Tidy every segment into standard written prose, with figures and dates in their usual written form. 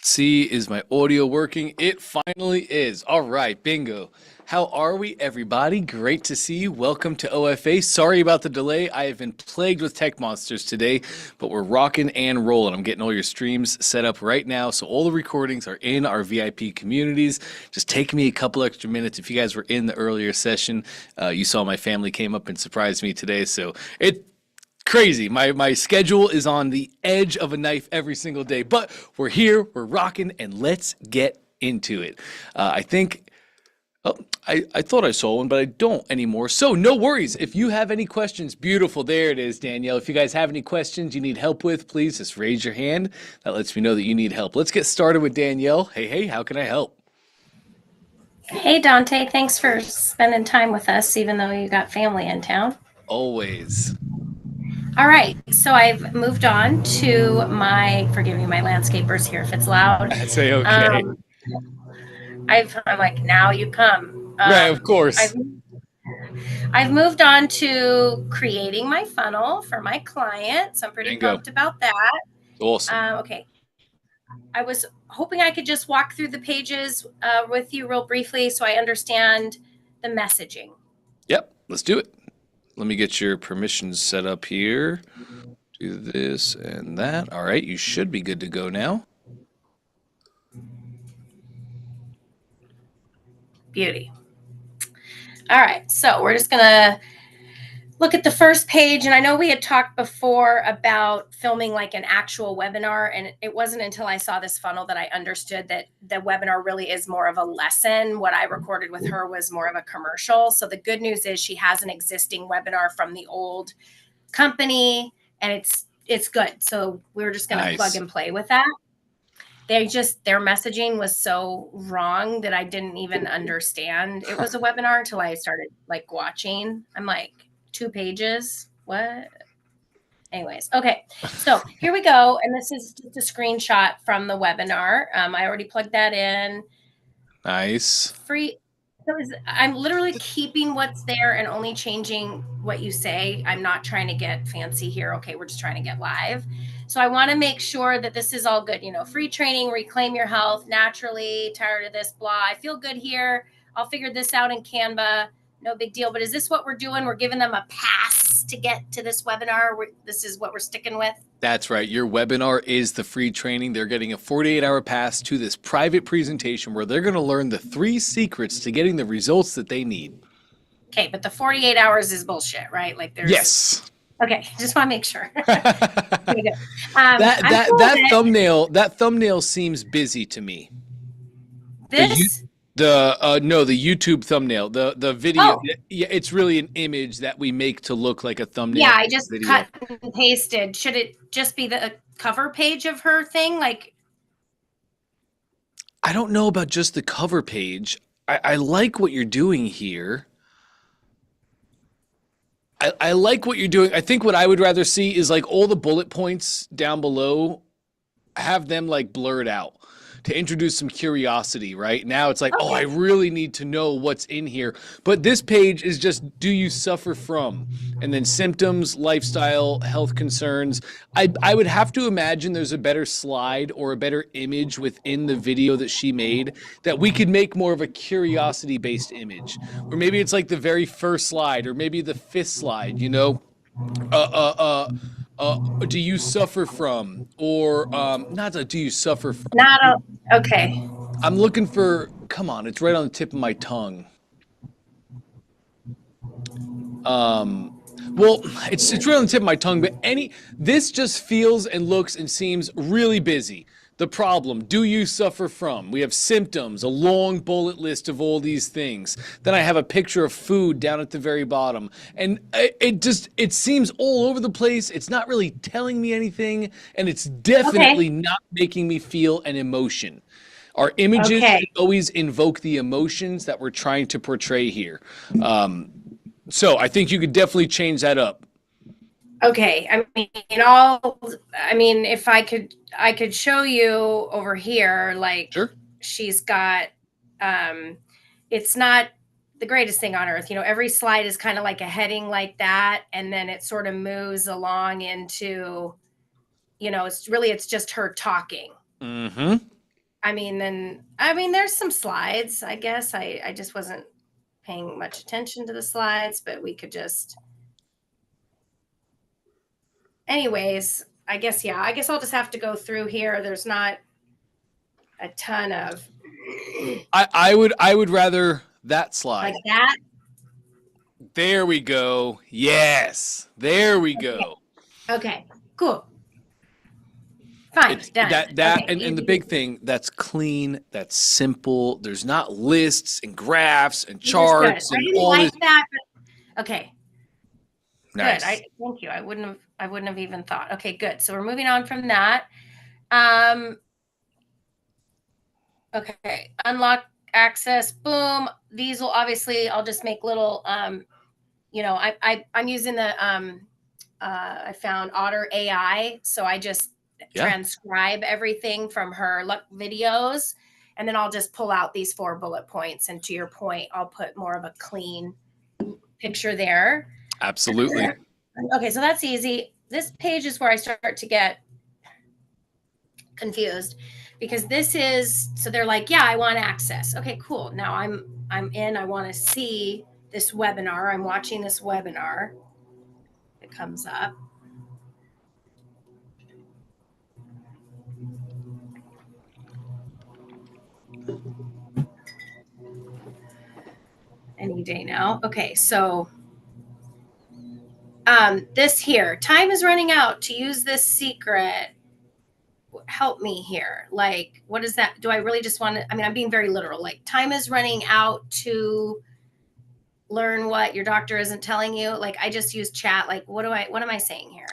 See, is my audio working? It finally is. All right, bingo. How are we, everybody? Great to see you. Welcome to OFA. Sorry about the delay. I have been plagued with tech monsters today, but we're rocking and rolling. I'm getting all your streams set up right now, so all the recordings are in our VIP communities. Just take me a couple extra minutes. If you guys were in the earlier session, you saw my family came up and surprised me today, so it crazy. My schedule is on the edge of a knife every single day, but we're here, we're rocking, and let's get into it. I think. Oh, I thought I saw one, but I don't anymore. So no worries. If you have any questions, beautiful. There it is, Danielle. If you guys have any questions you need help with, please just raise your hand. That lets me know that you need help. Let's get started with Danielle. Hey, how can I help? Hey, Dante. Thanks for spending time with us, even though you got family in town. Always. All right. So I've moved on to forgive me, my landscapers here if it's loud. I'd say okay. Um, I'm like, now you come. Right, of I've course. I've moved on to creating my funnel for my clients. I'm pretty Bingo. pumped about that. Awesome. Okay. I was hoping I could just walk through the pages with you real briefly so I understand the messaging. Yep, let's do it. Let me get your permissions set up here. Do this and that. All right, you should be good to go now. Beauty. All right, so we're just going to look at the first page. And I know we had talked before about filming like an actual webinar, and it wasn't until I saw this funnel that I understood that the webinar really is more of a lesson. What I recorded with her was more of a commercial. So the good news is she has an existing webinar from the old company, and it's good. So we're just going to plug and play with that. Their messaging was so wrong that I didn't even understand it was a webinar until I started like watching. I'm like, 2 pages. What? Anyways, okay. So here we go. And this is just a screenshot from the webinar. I already plugged that in. Nice. Free. I'm literally keeping what's there and only changing what you say. I'm not trying to get fancy here. Okay, we're just trying to get live. So I want to make sure that this is all good. Free training, reclaim your health naturally, tired of this, blah. I feel good here. I'll figure this out in Canva. No big deal. But is this what we're doing? We're giving them a pass to get to this webinar. This is what we're sticking with. That's right. Your webinar is the free training. They're getting a 48-hour pass to this private presentation where they're going to learn the 3 secrets to getting the results that they need. Okay, but the 48 hours is bullshit, right? Like there's Yes. Okay, just want to make sure. That thumbnail seems busy to me. This the YouTube thumbnail, the video. Yeah, it's really an image that we make to look like a thumbnail. Yeah, I just cut and pasted. Should it just be the cover page of her thing? Like, I don't know about just the cover page. I like what you're doing here. I like what you're doing. I think what I would rather see is like all the bullet points down below, have them like blurred out to introduce some curiosity, right? Now it's like, oh, I really need to know what's in here. But this page is just, do you suffer from? And then symptoms, lifestyle, health concerns. I would have to imagine there's a better slide or a better image within the video that she made that we could make more of a curiosity-based image. Or maybe it's like the very first slide, or maybe the 5th slide, do you suffer from, or not do you suffer from? Okay. I'm looking for, come on, it's right on the tip of my tongue. Well, it's right on the tip of my tongue, but this just feels and looks and seems really busy. The problem, do you suffer from? We have symptoms, a long bullet list of all these things. Then I have a picture of food down at the very bottom. And it seems all over the place. It's not really telling me anything. And it's definitely not making me feel an emotion. Our images should always invoke the emotions that we're trying to portray here. So I think you could definitely change that up. Okay. If I could show you over here, like, sure. She's got, it's not the greatest thing on earth. Every slide is kind of like a heading like that. And then it sort of moves along into, it's just her talking. Mm-hmm. there's some slides, I guess. I just wasn't paying much attention to the slides, but we could just, anyways, I guess I'll just have to go through here. There's not a ton of I would rather that slide. like that. There we go. Yes. There we go. Okay, cool. Fine, It's done. that Okay, and the big thing, that's clean, that's simple. There's not lists and graphs and this is good. charts I and didn't all like this. that, but okay, Nice. good. Thank you. I wouldn't have even thought. Okay, good. So we're moving on from that. Um, okay, unlock access. Boom. These will obviously. I'll just make little. I'm using the. I found Otter AI, so I just transcribe everything from her videos, and then I'll just pull out these 4 bullet points. And to your point, I'll put more of a clean picture there. Absolutely. Okay, so that's easy. This page is where I start to get confused, because this is, so they're like, yeah, I want access. Okay, cool. Now I'm in, I want to see this webinar. I'm watching this webinar. It comes up. Any day now. Okay, so this here, time is running out to use this secret. Help me here. Like, what is that? Do I really just want to, I'm being very literal. Like, time is running out to learn what your doctor isn't telling you. Like, I just use chat. Like, what am I saying here?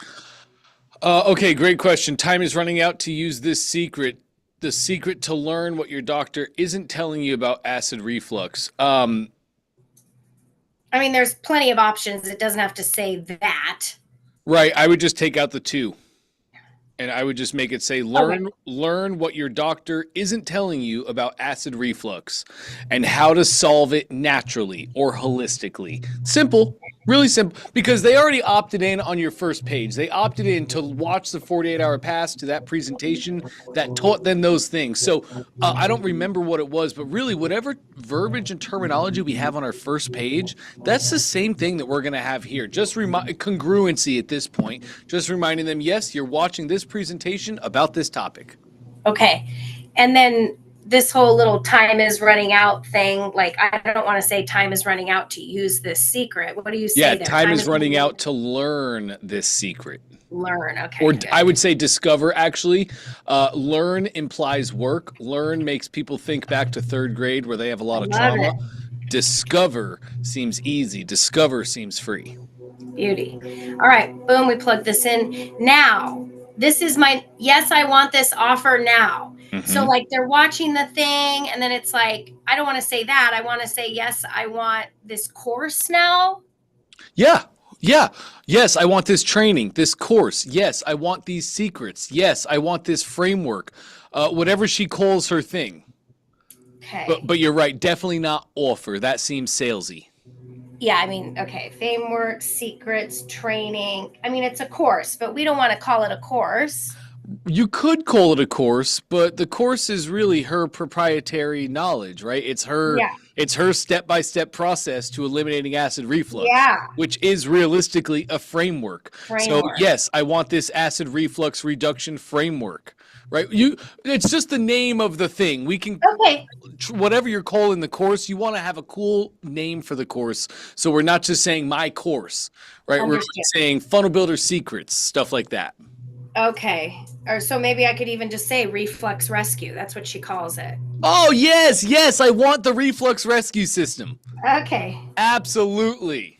Okay, great question. Time is running out to use this secret. The secret to learn what your doctor isn't telling you about acid reflux. There's plenty of options. It doesn't have to say that. Right. I would just take out the 2. And I would just make it say, learn what your doctor isn't telling you about acid reflux and how to solve it naturally or holistically. Simple, really simple, because they already opted in on your first page. They opted in to watch the 48-hour pass to that presentation that taught them those things. So I don't remember what it was, but really whatever verbiage and terminology we have on our first page, that's the same thing that we're going to have here. Just congruency at this point, just reminding them, yes, you're watching this presentation about this topic. Okay. And then this whole little time is running out thing, like, I don't want to say time is running out to use this secret. What do you say there? Time is running out to learn this secret. Learn, okay. Or I would say discover, actually. Learn implies work. Learn makes people think back to 3rd grade where they have a lot of trauma. Discover seems easy. Discover seems free. Beauty. All right, boom, we plug this in. Now, this is yes, I want this offer now. Mm-hmm. So like they're watching the thing and then it's like, I don't want to say that. I want to say, yes, I want this course now. Yeah. Yes, I want this training, this course. Yes, I want these secrets. Yes, I want this framework. Whatever she calls her thing. Okay. But you're right. Definitely not offer. That seems salesy. Yeah, okay. Framework, secrets, training. It's a course, but we don't want to call it a course. You could call it a course, but the course is really her proprietary knowledge, right? It's her step-by-step process to eliminating acid reflux, which is realistically a framework. So yes, I want this acid reflux reduction framework, right? It's just the name of the thing. We can, whatever you're calling the course, you want to have a cool name for the course. So we're not just saying my course, right? We're saying funnel builder secrets, stuff like that. Okay. Or so maybe I could even just say reflux rescue. That's what she calls it. Oh, yes. I want the reflux rescue system. Okay. Absolutely.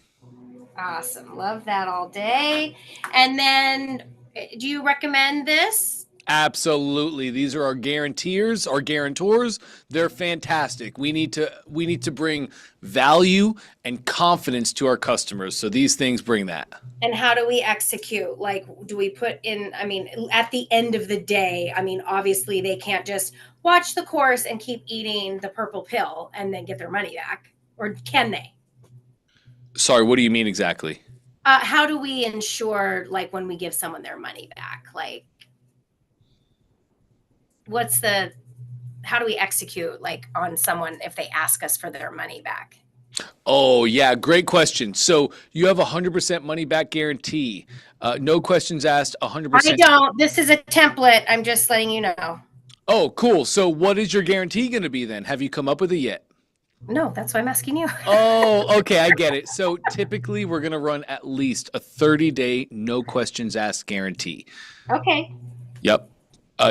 Awesome. Love that all day. And then do you recommend this? Absolutely. These are our guarantors. They're fantastic. We need to bring value and confidence to our customers. So these things bring that. And how do we execute? Like, do we put in, at the end of the day, obviously they can't just watch the course and keep eating the purple pill and then get their money back. Or can they? Sorry, what do you mean exactly? How do we ensure, like, when we give someone their money back? Like, what's the how do we execute like on someone if they ask us for their money back? Oh, yeah, great question. So you have 100% money back guarantee. No questions asked, I 100%. don't. This is a template. I'm just letting you know. Oh, cool. So what is your guarantee going to be then? Have you come up with it yet? No, that's why I'm asking you. Oh, okay, I get it. So typically we're going to run at least a 30-day no questions asked guarantee. Okay. Yep.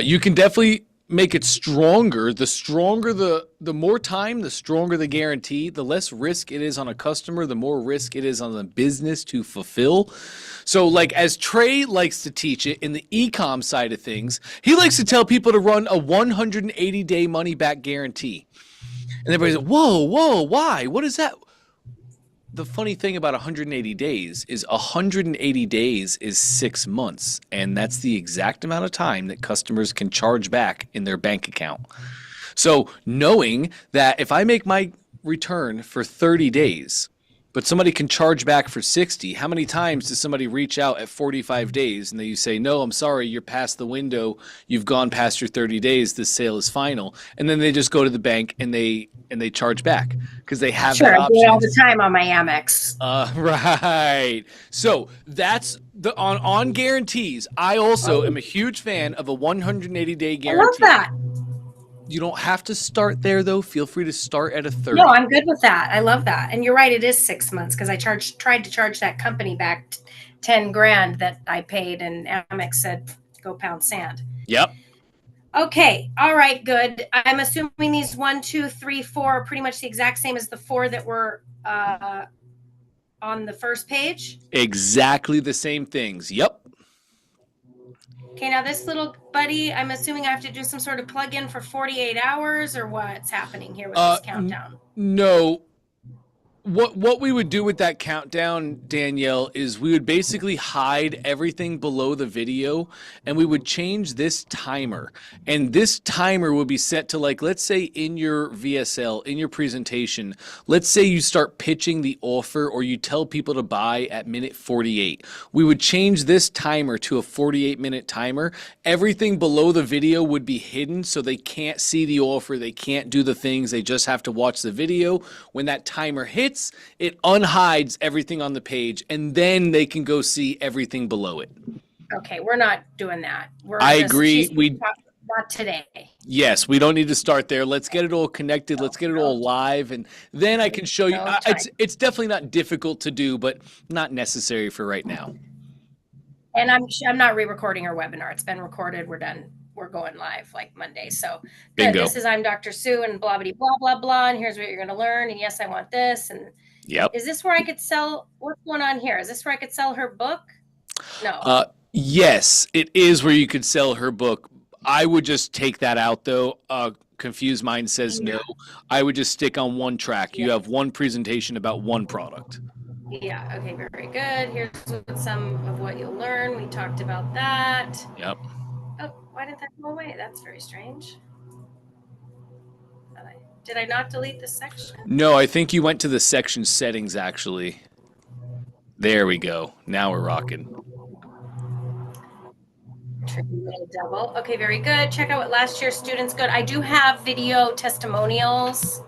You can definitely make it stronger. The stronger the more time, the stronger the guarantee. The less risk it is on a customer, the more risk it is on the business to fulfill. So, like as Trey likes to teach it in the e-com side of things, he likes to tell people to run a 180-day money back guarantee. And everybody's like, whoa, why? What is that? The funny thing about 180 days is 180 days is 6 months, and that's the exact amount of time that customers can charge back in their bank account. So knowing that if I make my return for 30 days, but somebody can charge back for 60, how many times does somebody reach out at 45 days and then you say, no, I'm sorry, you're past the window, you've gone past your 30 days, this sale is final, and then they just go to the bank and they charge back because they have Sure, that I do it all option. the time on my Amex. Right. So that's the on guarantees. I also am a huge fan of a 180-day I love guarantee. that. You don't have to start there though. Feel free to start at a 30. No, I'm good with that. I love that. And you're right, it is 6 months because I tried to charge that company back 10 grand that I paid, and Amex said, go pound sand. Yep. Okay. All right. Good. I'm assuming these 1, 2, 3, 4 are pretty much the exact same as the 4 that were on the first page. Exactly the same things. Yep. Okay. Now this little buddy, I'm assuming I have to do some sort of plug-in for 48 hours, or what's happening here with this countdown? No. What we would do with that countdown, Danielle, is we would basically hide everything below the video and we would change this timer. And this timer would be set to, like, let's say in your VSL, in your presentation, let's say you start pitching the offer or you tell people to buy at minute 48. We would change this timer to a 48-minute timer. Everything below the video would be hidden so they can't see the offer, they can't do the things, they just have to watch the video. When that timer hits, it unhides everything on the page, and then they can go see everything below it. Okay, we're not doing that. I agree. Not today. Yes, we don't need to start there. Let's get it all connected. Let's get it all live, and then I can show you. It's definitely not difficult to do, but not necessary for right now. And I'm not re-recording our webinar. It's been recorded. We're done. We're going live like Monday. So good. This is I'm Dr. Sue and blah, blah, blah, blah, blah. And here's what you're going to learn. And yes, I want this. And yep. Is this where I could sell? What's going on here? Is this where I could sell her book? No. Yes, it is where you could sell her book. I would just take that out though. Confused Mind says no. I would just stick on one track. You have one presentation about one product. Yeah. Okay. Very good. Here's some of what you'll learn. We talked about that. Yep. Oh, why did that go away? That's very strange. Did I not delete this section? No, I think you went to the section settings actually. There we go. Now we're rocking. Tricky little devil. Okay, very good. Check out what last year's students good. I do have video testimonials.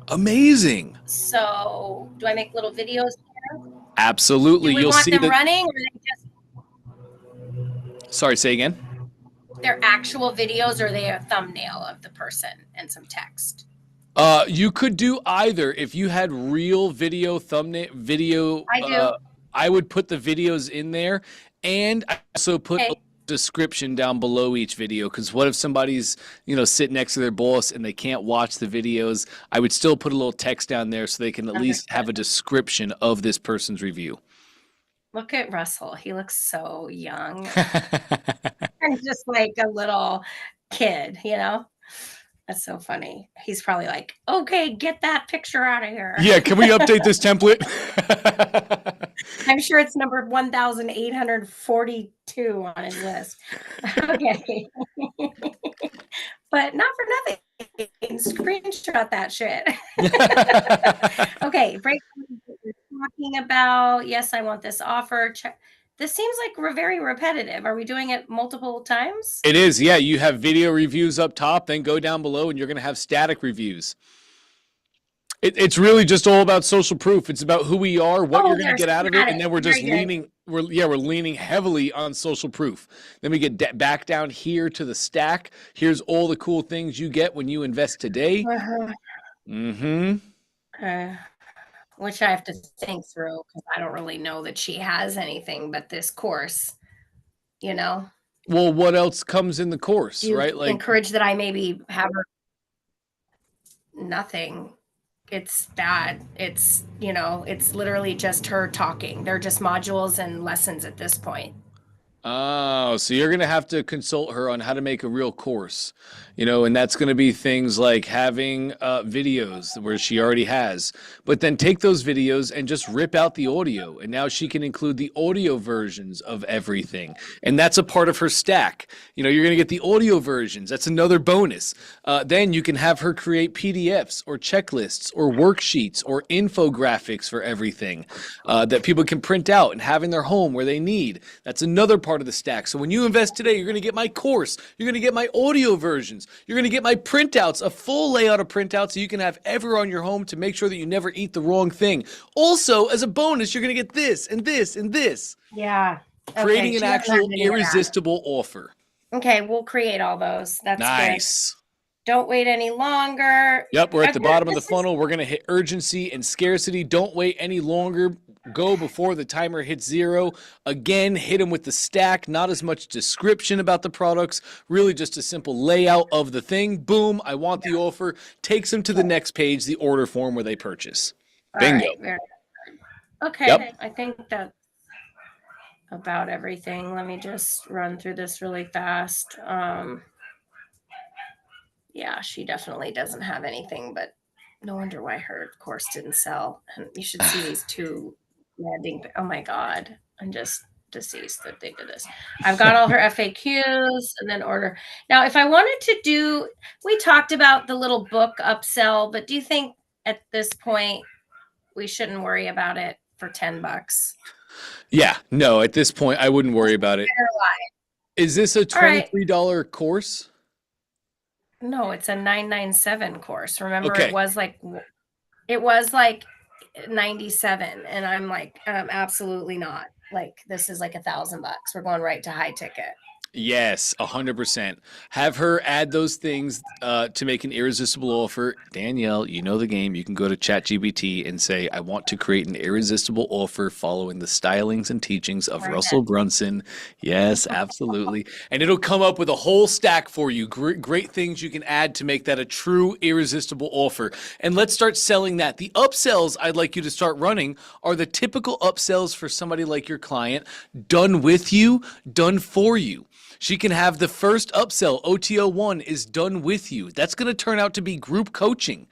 Amazing. So do I make little videos here? Absolutely. Do we want them running, or are they just... Sorry, say again. They're actual videos, or are they a thumbnail of the person and some text? You could do either. If you had real video video, I do. I would put the videos in there, and I also put a description down below each video, because what if somebody's sitting next to their boss and they can't watch the videos? I would still put a little text down there so they can at least have a description of this person's review. Look at Russell. He looks so young. And just like a little kid, That's so funny. He's probably like, okay, get that picture out of here. Yeah, can we update this template? I'm sure it's number 1,842 on his list. Okay. But not for nothing. Screenshot that shit. Okay, break. We're talking about, yes, I want this offer. This seems like we're very repetitive. Are we doing it multiple times? It is, yeah. You have video reviews up top, then go down below, and you're going to have static reviews. It's really just all about social proof. It's about who we are, what you're going to get out of it, and then we're just leaning. We're leaning heavily on social proof. Then we get back down here to the stack. Here's all the cool things you get when you invest today. Which I have to think through because I don't really know that she has anything but this course. You know. Well, what else comes in the course, right? Like encourage that I maybe have her. Nothing. It's bad. It's, it's literally just her talking. They're just modules and lessons at this point. Oh, so you're going to have to consult her on how to make a real course, and that's going to be things like having videos where she already has, but then take those videos and just rip out the audio. And now she can include the audio versions of everything. And that's a part of her stack. You're going to get the audio versions. That's another bonus. Then you can have her create PDFs or checklists or worksheets or infographics for everything that people can print out and have in their home where they need. That's another part of the stack. So when you invest today, you're going to get my course. You're going to get my audio versions. You're going to get my printouts, a full layout of printouts so you can have everywhere on your home to make sure that you never eat the wrong thing. Also, as a bonus, you're going to get this and this and this. Yeah. Creating an actual irresistible offer. Okay, we'll create all those. That's nice. Good. Don't wait any longer. Yep, we're at the bottom of the funnel. We're going to hit urgency and scarcity. Don't wait any longer. Go before the timer hits 0. Again, hit them with the stack. Not as much description about the products. Really just a simple layout of the thing. Boom, I want the offer. Takes them to the next page, the order form where they purchase. Bingo. Right, okay, yep. I think that's about everything. Let me just run through this really fast. Yeah, she definitely doesn't have anything, but no wonder why her course didn't sell. And you should see these two landing. Oh my God, I'm just deceased that they did this. I've got all her FAQs and then order. Now, if I wanted to do, we talked about the little book upsell, but do you think at this point we shouldn't worry about it for $10? Yeah, no, at this point I wouldn't worry about it. Is this a $23 course? No, it's a $997 course. Remember, okay. It was like 97, and I'm like, absolutely not. Like, this is like $1,000. We're going right to high ticket. Yes, 100%. Have her add those things to make an irresistible offer. Danielle, you know the game. You can go to ChatGPT and say, I want to create an irresistible offer following the stylings and teachings of Russell Brunson. Yes, absolutely. And it'll come up with a whole stack for you. Great things you can add to make that a true irresistible offer. And let's start selling that. The upsells I'd like you to start running are the typical upsells for somebody like your client, done with you, done for you. She can have the first upsell, OTO1, is done with you. That's going to turn out to be group coaching,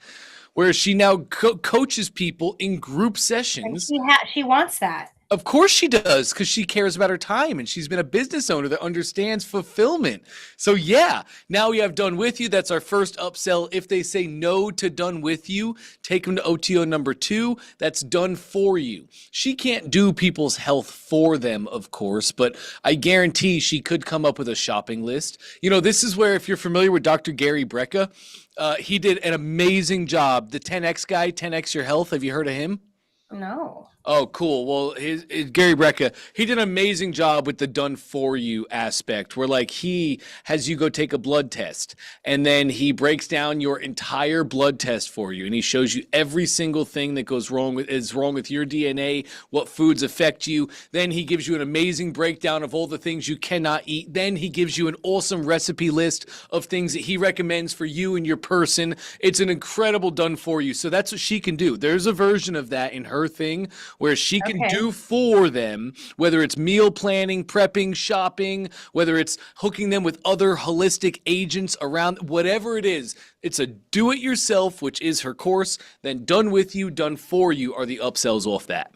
where she now coaches people in group sessions. And she wants that. Of course she does, because she cares about her time, and she's been a business owner that understands fulfillment. So yeah, now we have done with you. That's our first upsell. If they say no to done with you, take them to OTO number 2. That's done for you. She can't do people's health for them, of course, but I guarantee she could come up with a shopping list. This is where, if you're familiar with Dr. Gary Brecka, he did an amazing job. The 10X guy, 10X Your Health. Have you heard of him? No. Oh, cool. Well, Gary Brecka, he did an amazing job with the done for you aspect, where like he has you go take a blood test, and then he breaks down your entire blood test for you, and he shows you every single thing that goes wrong with your DNA, what foods affect you. Then he gives you an amazing breakdown of all the things you cannot eat. Then he gives you an awesome recipe list of things that he recommends for you and your person. It's an incredible done for you. So that's what she can do. There's a version of that in her thing, where she can do for them, whether it's meal planning, prepping, shopping, whether it's hooking them with other holistic agents around, whatever it is. It's a do-it-yourself, which is her course. Then done with you, done for you are the upsells off that.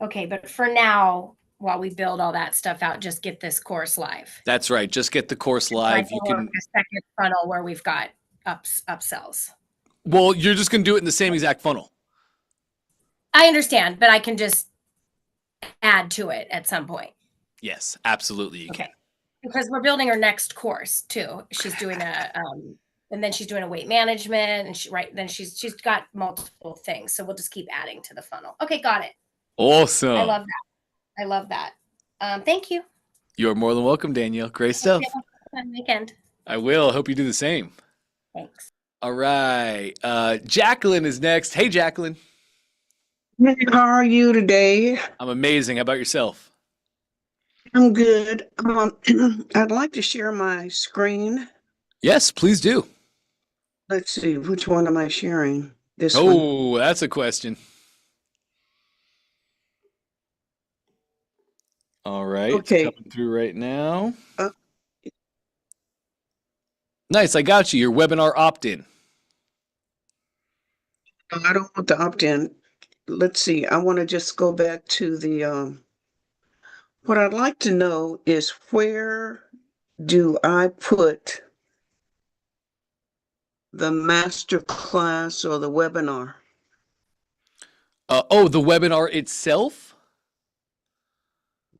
Okay, but for now, while we build all that stuff out, just get this course live. That's right. Just get the course live. You can a second funnel where we've got upsells. Well, you're just going to do it in the same exact funnel. I understand, but I can just add to it at some point. Yes, absolutely you can. Okay. Because we're building her next course too. She's doing and then she's doing a weight management, and then she's got multiple things. So we'll just keep adding to the funnel. Okay, got it. I Awesome. love that. I love that. Thank you. You're more than welcome, Danielle. Great Hope you stuff. have a fun weekend. I will. Hope you do the same. Thanks. All right. Jacqueline is next. Hey, Jacqueline. Hey, how are you today? I'm amazing. How about yourself? I'm good. I'd like to share my screen. Yes, please do. Let's see, which one am I sharing? This one. Oh, that's a question. All right. Okay. It's coming through right now. Uh, Nice. I got you. Your webinar opt-in. I don't want to opt in. Let's see. I want to just go back to the what I'd like to know is where do I put the master class or the webinar? The webinar itself?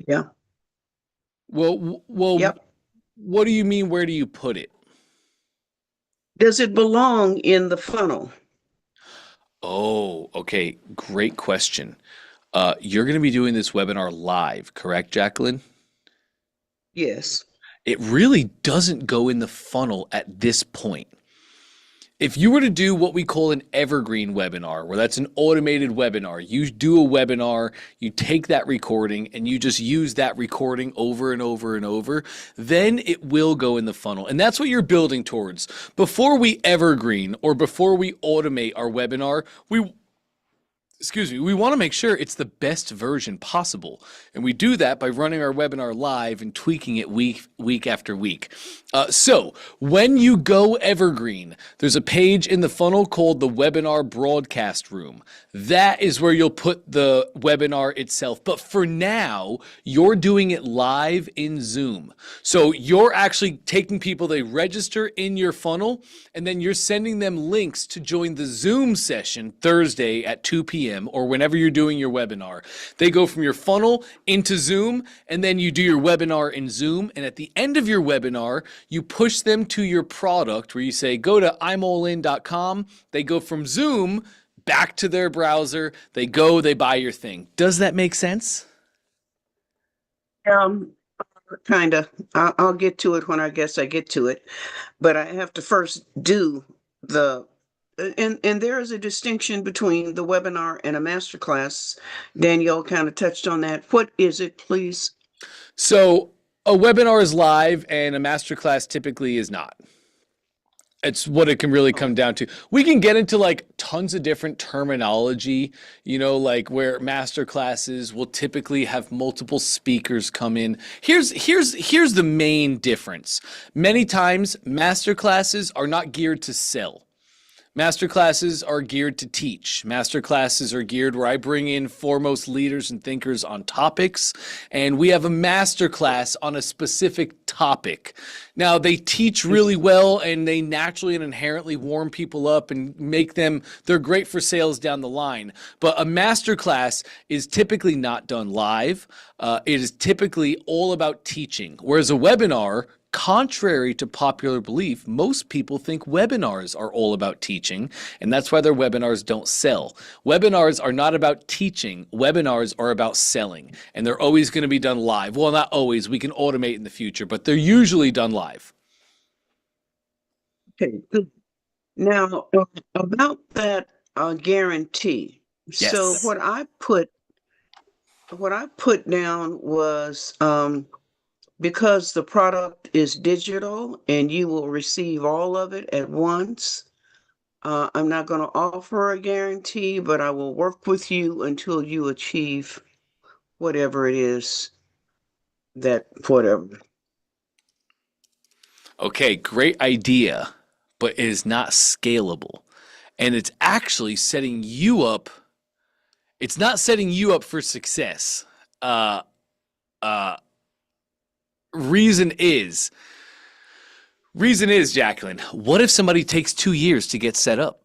Yeah. Well, Yep. what do you mean? Where do you put it? Does it belong in the funnel? Oh, okay. Great question. You're going to be doing this webinar live, correct, Jacqueline? Yes. It really doesn't go in the funnel at this point. If you were to do what we call an evergreen webinar, where that's an automated webinar, you do a webinar, you take that recording and you just use that recording over and over and over, then it will go in the funnel. And that's what you're building towards. Before we evergreen or before we automate our webinar, we want to make sure it's the best version possible. And we do that by running our webinar live and tweaking it week after week. So when you go evergreen, there's a page in the funnel called the webinar broadcast room. That is where you'll put the webinar itself. But for now, you're doing it live in Zoom. So you're actually taking people, they register in your funnel, and then you're sending them links to join the Zoom session Thursday at 2 p.m. or whenever you're doing your webinar. They go from your funnel into Zoom, and then you do your webinar in Zoom. And at the end of your webinar, you push them to your product where you say, go to imallin.com. They go from Zoom back to their browser. They buy your thing. Does that make sense? Kind of. I'll get to it when I guess I get to it, but I have to first do and there is a distinction between the webinar and a masterclass. Danielle kind of touched on that. What is it, please? So a webinar is live and a masterclass typically is not. It's what it can really come down to. We can get into like tons of different terminology, like where master classes will typically have multiple speakers come in. Here's the main difference. Many times master classes are not geared to sell. Masterclasses are geared to teach. Masterclasses are geared where I bring in foremost leaders and thinkers on topics, and we have a masterclass on a specific topic. Now, they teach really well, and they naturally and inherently warm people up and they're great for sales down the line. But a masterclass is typically not done live. It is typically all about teaching, whereas a webinar, contrary to popular belief, most people think webinars are all about teaching, and that's why their webinars don't sell. Webinars are not about teaching. Webinars are about selling, and they're always going to be done live. Well, not always. We can automate in the future, but they're usually done live. Okay, good. Now, about that guarantee. Yes. So what I put down was because the product is digital and you will receive all of it at once. I'm not going to offer a guarantee, but I will work with you until you achieve whatever it is whatever. Okay, great idea, but it is not scalable. And it's actually setting you up. It's not setting you up for success. Reason is, Jacqueline, what if somebody takes 2 years to get set up?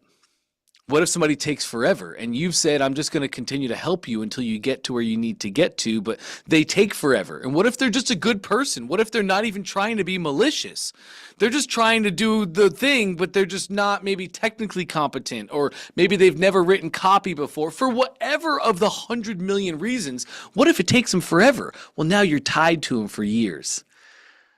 What if somebody takes forever and you've said, I'm just going to continue to help you until you get to where you need to get to, but they take forever? And what if they're just a good person? What if they're not even trying to be malicious? They're just trying to do the thing, but they're just not maybe technically competent, or maybe they've never written copy before. For whatever of the 100 million reasons, what if it takes them forever? Well, now you're tied to them for years.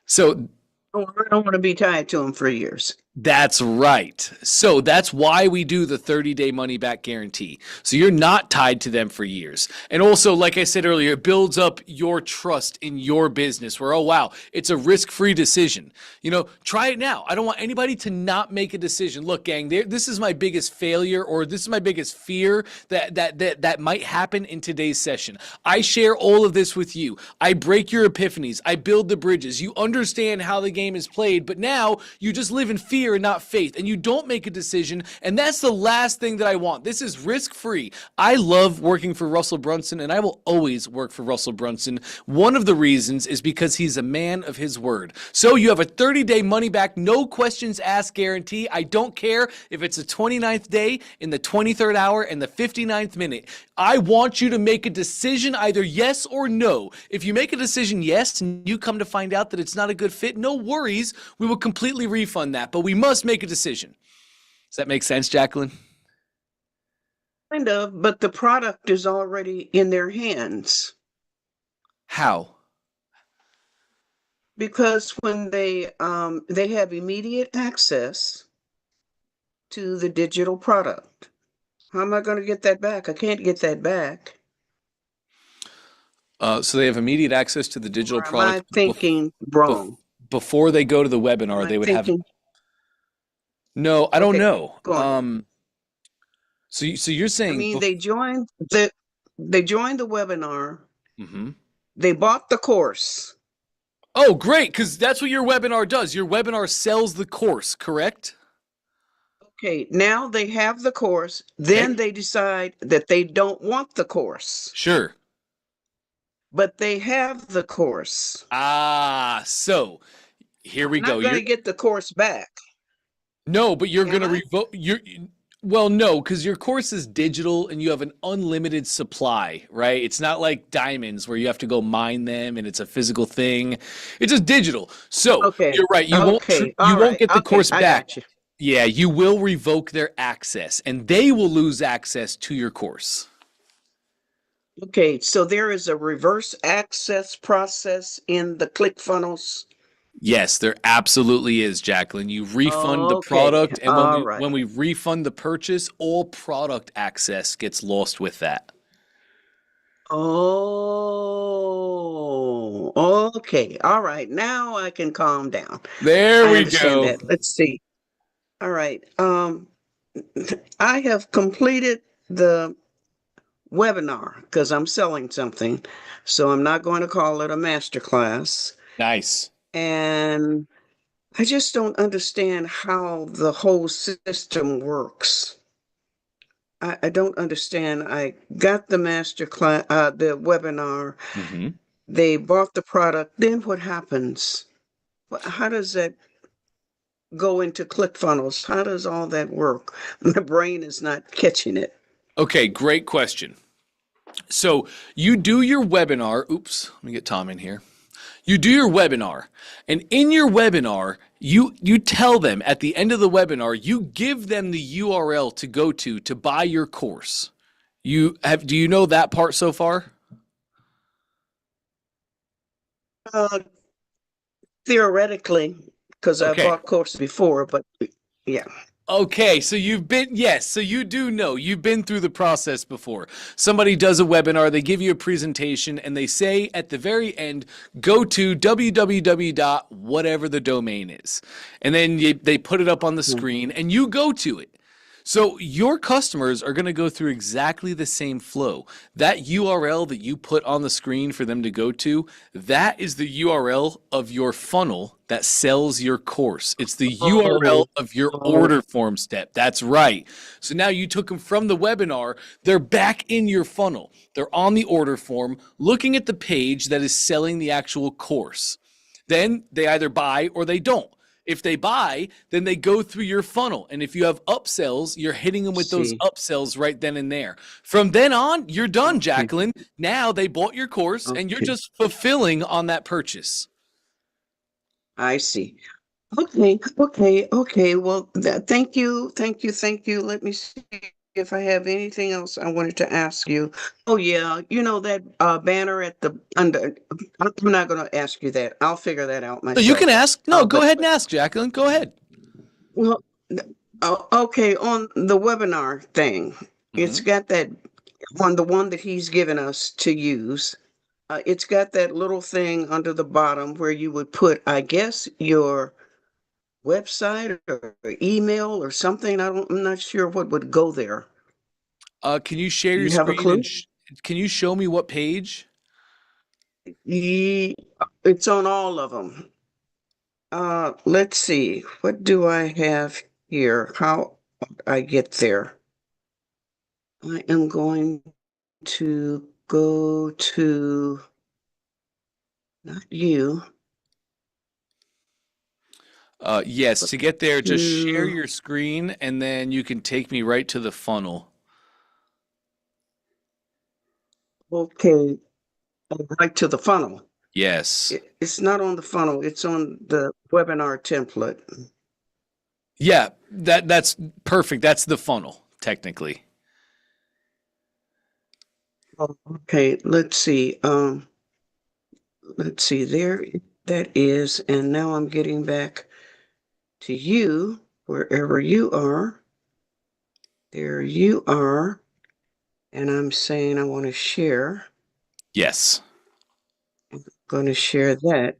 So Oh, I don't want to be tied to them for years. that's right. So that's why we do the 30-day money back guarantee. So you're not tied to them for years. And also, like I said earlier, it builds up your trust in your business where, oh, wow, it's a risk-free decision. You know, try it now. I don't want anybody to not make a decision. Look, gang, this is my biggest failure, or this is my biggest fear that might happen in today's session. I share all of this with you. I break your epiphanies. I build the bridges. You understand how the game is played, but now you just live in fear and not faith, and you don't make a decision, and that's the last thing that I want. This is risk-free. I love working for Russell Brunson, and I will always work for Russell Brunson. One of the reasons is because he's a man of his word. So you have a 30-day money-back, no questions asked guarantee. I don't care if it's the 29th day, in the 23rd hour, and the 59th minute. I want you to make a decision, either yes or no. If you make a decision yes, and you come to find out that it's not a good fit, no worries. We will completely refund that, but we must make a decision. Does that make sense, Jacqueline? Kind of, but the product is already in their hands. How? Because when they have immediate access to the digital product. How am I going to get that back? I can't get that back. So they have immediate access to the digital Or am product. I thinking wrong? Before they go to the webinar, Am I they would have. thinking- No, I don't Okay, know. go on. So you're I saying mean, they joined the webinar. Mm-hmm. They bought the course. Oh, great, because that's what your webinar does. Your webinar sells the course, correct? Okay, now they have the course. Then Okay. they decide that they don't want the course, Sure. but they have the course. So here we I'm go. not going to get the course back. No, but you're Am going to I? revoke well, no, because your course is digital and you have an unlimited supply, right? It's not like diamonds where you have to go mine them and it's a physical thing. It's just digital. So Okay. you're right. You Okay. you All won't right. get the Okay, course I back. got you. Yeah, you will revoke their access and they will lose access to your course. Okay, so there is a reverse access process in the ClickFunnels. Yes, there absolutely is, Jacqueline. You refund the Okay. product, and All when right. we refund the purchase, all product access gets lost with that. Oh, okay. All right. Now I can calm down. There I we understand go. that. Let's see. All right. I have completed the webinar because I'm selling something. So I'm not going to call it a masterclass. Nice. And I just don't understand how the whole system works. I don't understand. I got the master class, the webinar. hmm They bought the product. Then what happens? How does that go into ClickFunnels? How does all that work? My brain is not catching it. Okay, great question. So you do your webinar. Oops, let me get Tom in here. You do your webinar, and in your webinar, you tell them at the end of the webinar, you give them the URL to go to buy your course. Do you know that part so far? Uh, Theoretically, because I Okay. bought course before, but yeah. Okay, so so you do know, you've been through the process before. Somebody does a webinar, they give you a presentation, and they say at the very end, go to www. whatever the domain is. And then they put it up on the screen, and you go to it. So your customers are going to go through exactly the same flow. That URL that you put on the screen for them to go to, that is the URL of your funnel that sells your course. It's the URL of your order form step. That's right. So now you took them from the webinar, they're back in your funnel. They're on the order form, looking at the page that is selling the actual course. Then they either buy or they don't. If they buy, then they go through your funnel. And if you have upsells, you're hitting them with those See. upsells right then and there. From then on, you're done, Okay. Jacqueline. Now they bought your course and you're Okay. just fulfilling on that purchase. I see. Okay. Well, thank you, thank you. Let me see if I have anything else I wanted to ask you. Oh yeah, you know that banner at the under. I'm not going to ask you that. I'll figure that out So you can myself. ask. No, go But ahead and ask, Jacqueline. Go ahead. well, okay. On the webinar thing, it's Mhm. got that on the one that he's given us to use. It's got that little thing under the bottom where you would put, I guess, your website or email or something. I'm not sure what would go there. Can you share Do your you have a screen and clue? can you show me what page? Ye- It's on all of them. Let's see. What do I have here? How I get there? I am going to go to not you Yes, to get there, just share to your screen and then you can take me right to the funnel. okay, right to the funnel. Yes. It's not on the funnel. It's on the webinar template. Yeah, that's perfect. That's the funnel, technically. Oh, okay, let's see, there that is, and now I'm getting back to you, wherever you are. There you are, and I'm saying I want to share. Yes. Going to share that.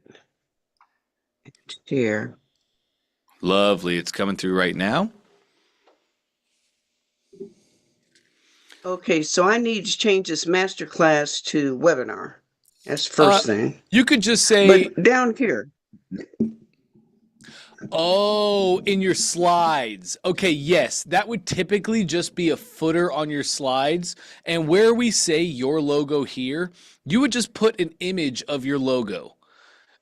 Share. Lovely. It's coming through right now. Okay, so I need to change this masterclass to webinar. That's the Uh, first thing. you could just say, But down here, oh, in your slides. Okay, yes, that would typically just be a footer on your slides. And where we say your logo here, you would just put an image of your logo.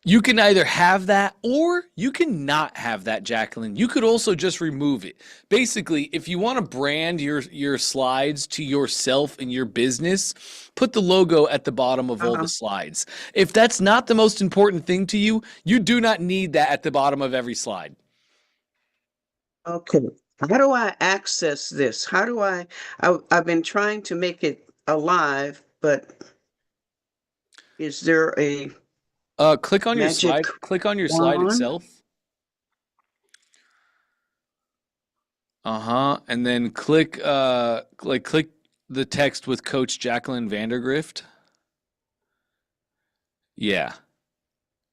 You can either have that or you can not have that, Jacqueline. You could also just remove it. Basically, if you want to brand your slides to yourself and your business, put the logo at the bottom of all the uh, slides. If that's not the most important thing to you, you do not need that at the bottom of every slide. okay. How do I access this? I've been trying to make it alive, but is there a Click on your magic slide. Click on your slide wand? itself. Uh-huh. And then click the text with Coach Jacqueline Vandergrift. Yeah.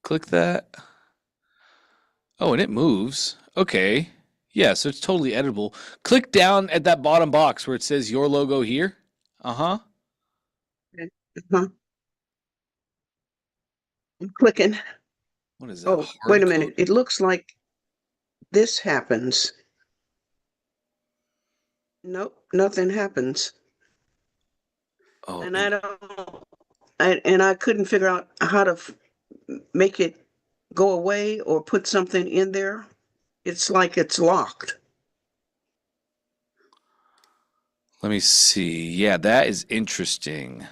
Click that. Oh, and it moves. Okay. Yeah, so it's totally editable. Click down at that bottom box where it says your logo here. Uh-huh. Uh-huh. I'm clicking. What is that? Oh, Hard wait a code? minute. It looks like this happens. Nope, nothing happens. Oh, And I couldn't figure out how to make it go away or put something in there. It's like it's locked. let me see. Yeah, that is interesting.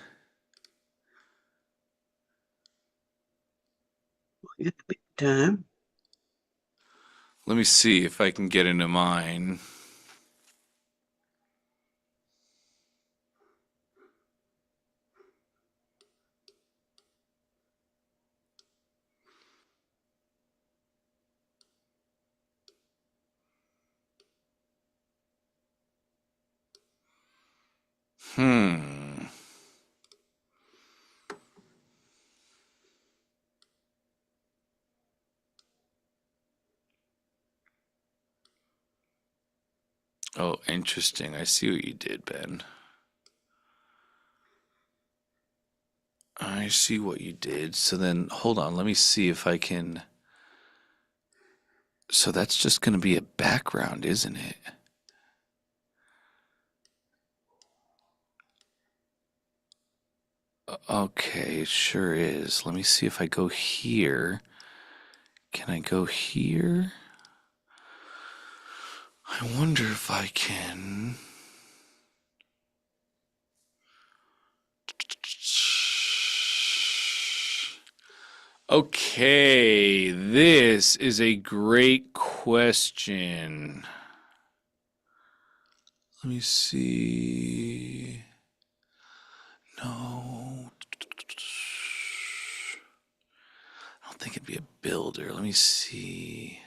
Time. Let me see if I can get into mine. Hmm. Oh, interesting. I see what you did, Ben. I see what you did. So then, hold on. Let me see if I can. So that's just going to be a background, isn't it? Okay, it sure is. Let me see if I go here. Can I go here? I wonder if I can. Okay, this is a great question. Let me see. No. I don't think it'd be a builder. Let me see.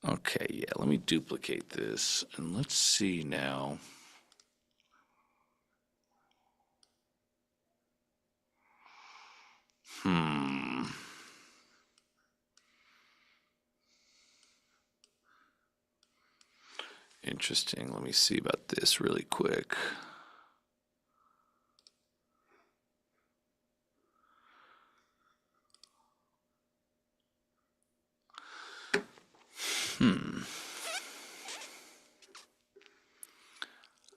Okay, yeah, let me duplicate this and let's see now. Hmm. Interesting. Let me see about this really quick.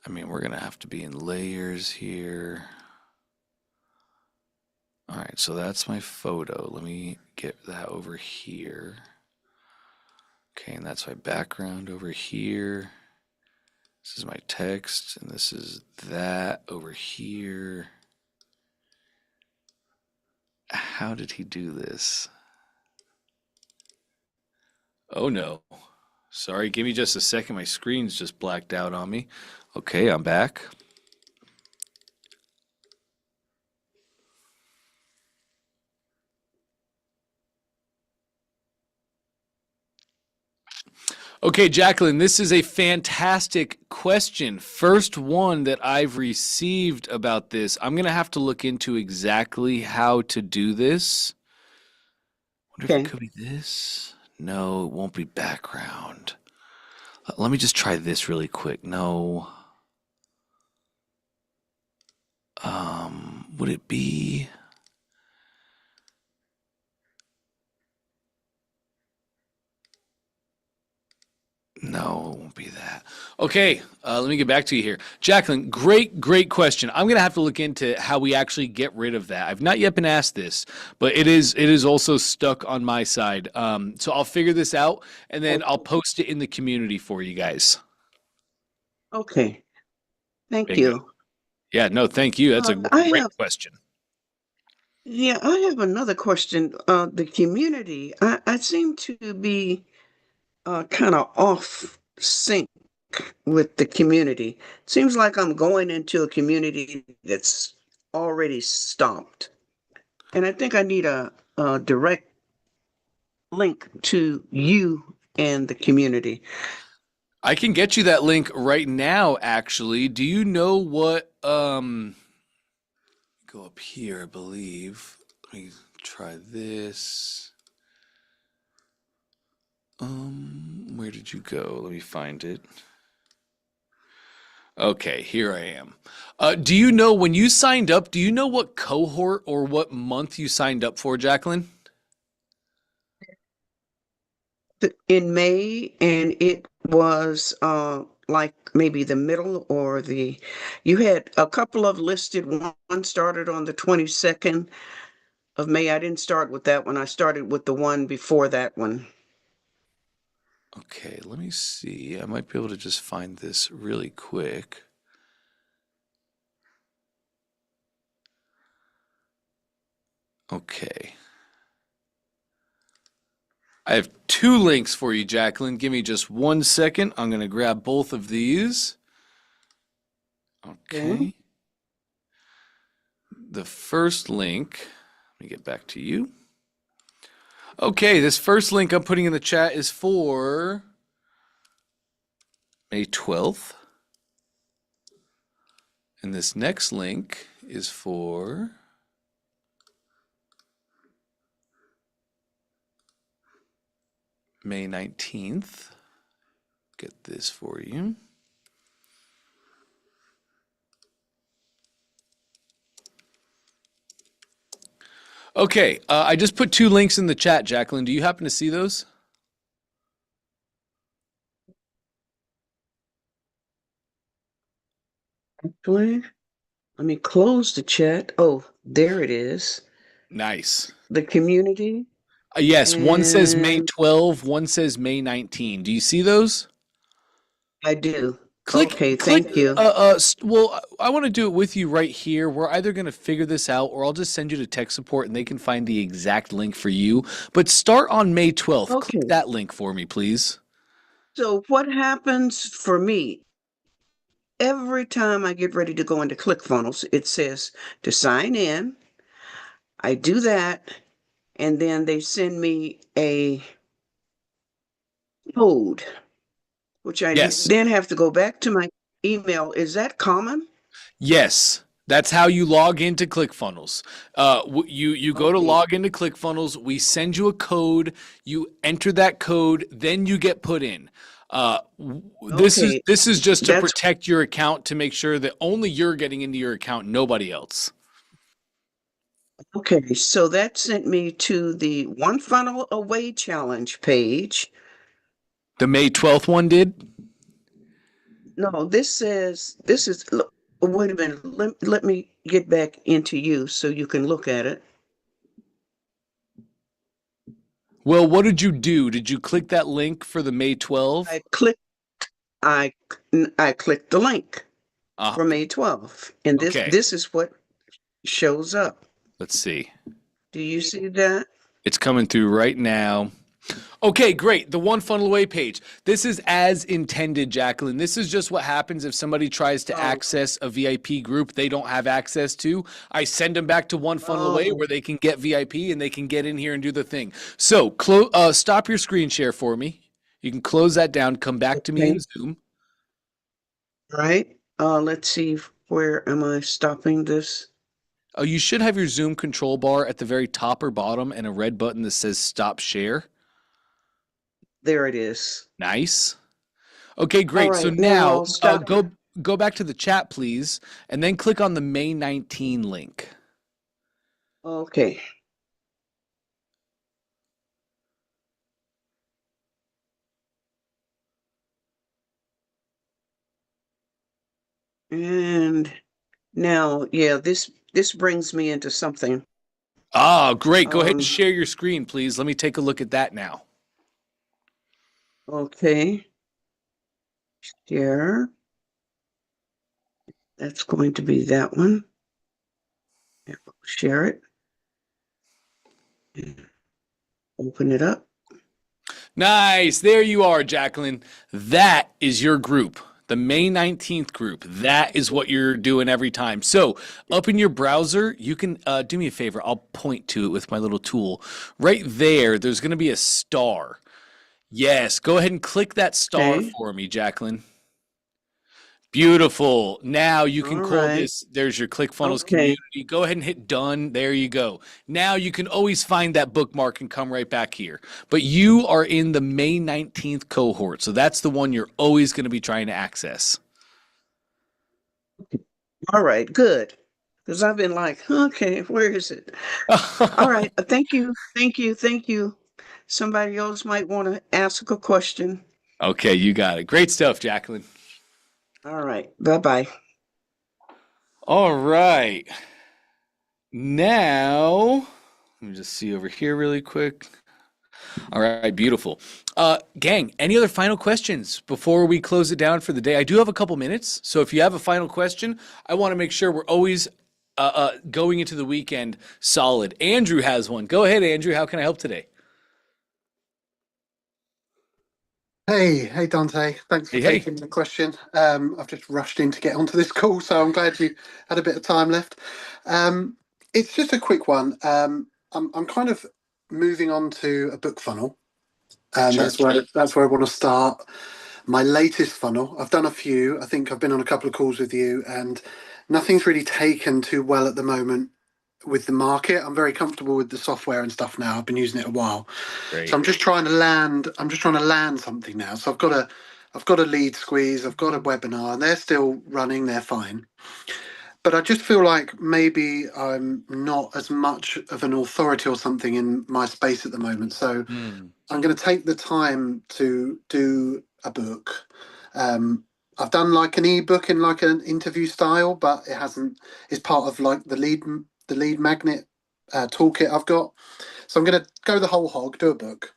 I mean, we're going to have to be in layers here. All right, so that's my photo. Let me get that over here. Okay, and that's my background over here. This is my text, and this is that over here. How did he do this? Oh no. Sorry, give me just a second. My screen's just blacked out on me. Okay, I'm back. Okay, Jacqueline, this is a fantastic question. First one that I've received about this. I'm going to have to look into exactly how to do this. Wonder if it Okay. could be this. No, it won't be background. Let me just try this really quick. No. Would it be? No, it won't be that. Okay, let me get back to you here. Jacqueline, great question. I'm going to have to look into how we actually get rid of that. I've not yet been asked this, but it is also stuck on my side. So I'll figure this out, and then I'll post it in the community for you guys. Okay. Thank Bingo. you. Yeah, no, thank you. That's a I great have, question. yeah, I have another question. The community, I seem to be kind of off sync with the community. Seems like I'm going into a community that's already stopped. And I think I need a direct link to you and the community. I can get you that link right now, actually. Do you know what go up here, I believe. Let me try this. Where did you go? Let me find it. Okay, here I am. Do you know when you signed up, do you know what cohort or what month you signed up for, Jacqueline? In May, and it was like maybe the middle or the, you had a couple of listed. One started on the 22nd of May. I didn't start with that one. I started with the one before that one. Okay, let me see. I might be able to just find this really quick. Okay. I have two links for you, Jacqueline. Give me just 1 second. I'm going to grab both of these. Okay. Okay. The first link, let me get back to you. Okay, this first link I'm putting in the chat is for May 12th. And this next link is for May 19th. Get this for you. Okay, I just put two links in the chat, Jacqueline. Do you happen to see those? Actually, let me close the chat. Oh, there it is. Nice. The community. Yes, one says May And 12, one says May 19. Do you see those? I do. Click, Okay, click. thank you. Well, I want to do it with you right here. We're either going to figure this out, or I'll just send you to tech support, and they can find the exact link for you. But start on May 12th. Click Okay. that link for me, please. So what happens for me every time I get ready to go into ClickFunnels, it says to sign in. I do that, and then they send me a code, which I Yes. then have to go back to my email. Is that common? Yes, that's how you log into ClickFunnels. You go to Okay. log into ClickFunnels. We send you a code. You enter that code, then you get put in. This is Okay. this is just to That's protect your account to make sure that only you're getting into your account, nobody else. okay. So that sent me to the One Funnel Away Challenge page. The May 12th one did. No, this is, look, wait a minute. Let me get back into you so you can look at it. Well, what did you do? Did you click that link for the May 12? I clicked, I, I clicked the link Uh, for May 12th, and okay, this is what shows up. let's see. Do you see that? It's coming through right now. Okay, great. The One Funnel Away page. This is as intended, Jacqueline. This is just what happens if somebody tries to Oh, access a VIP group they don't have access to. I send them back to One Funnel Away oh, where they can get VIP and they can get in here and do the thing. So, stop your screen share for me. You can close that down. Come back to me in okay. Zoom. Right. Let's see, where am I stopping this? Oh, you should have your Zoom control bar at the very top or bottom and a red button that says Stop Share. There it is. Nice. Okay, All great. So right, now now I'll stop. go back to the chat, please, and then click on the May 19 link. Okay. And now, yeah, this brings me into something. Ah, great. Go ahead and Um, share your screen, please. Let me take a look at that now. okay. Share. That's going to be that one. Share it. Open it up. Nice. There you are, Jacqueline. That is your group. The May 19th group. That is what you're doing every time. So, up in your browser, you can do me a favor. I'll point to it with my little tool. Right there, there's going to be a star. Yes, go ahead and click that star Okay. for me, Jacqueline. Beautiful. Now you can All call right. this, there's your ClickFunnels Okay. community. Go ahead and hit done. There you go. Now you can always find that bookmark and come right back here. But you are in the May 19th cohort. So that's the one you're always going to be trying to access. All right. Good. Because I've been like, okay, where is it? All right. Thank you. Thank you. Thank you. Somebody else might want to ask a question. Okay, you got it. Great stuff, Jacqueline. All right. Bye bye. All right. Now, let me just see over here really quick. All right, beautiful. Gang, any other final questions before we close it down for the day? I do have a couple minutes, so if you have a final question, I want to make sure we're always going into the weekend solid. Andrew has one. Go ahead, Andrew. How can I help today? Hey, Dante. Thanks for Hey, hey. taking the question. I've just rushed in to get onto this call, so I'm glad you had a bit of time left. It's just a quick one. I'm kind of moving on to a book funnel. Sure. That's where I want to start. My latest funnel. I've done a few. I think I've been on a couple of calls with you, and nothing's really taken too well at the moment with the market. I'm very comfortable with the software and stuff now. I've been using it a while. So Great. I'm just trying to land something now. So I've got a lead squeeze, I've got a webinar, and they're still running, they're fine. But I just feel like maybe I'm not as much of an authority or something in my space at the moment. So Hmm. I'm going to take the time to do a book. I've done like an ebook in like an interview style, but it hasn't. It's part of like the lead magnet toolkit I've got. So I'm going to go the whole hog, do a book.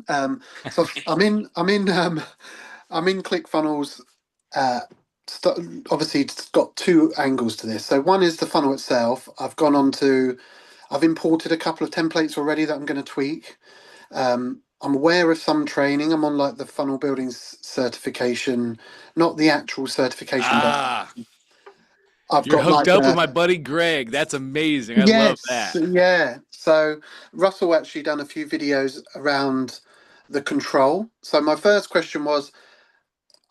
So I'm in ClickFunnels. Obviously, it's got two angles to this. So one is the funnel itself. I've imported a couple of templates already that I'm going to tweak. I'm aware of some training. I'm on like the funnel building certification, not the actual certification, but I've You're got hooked like up with my buddy Greg. That's amazing. I love yes, that. yeah. So Russell actually done a few videos around the control. So my first question was,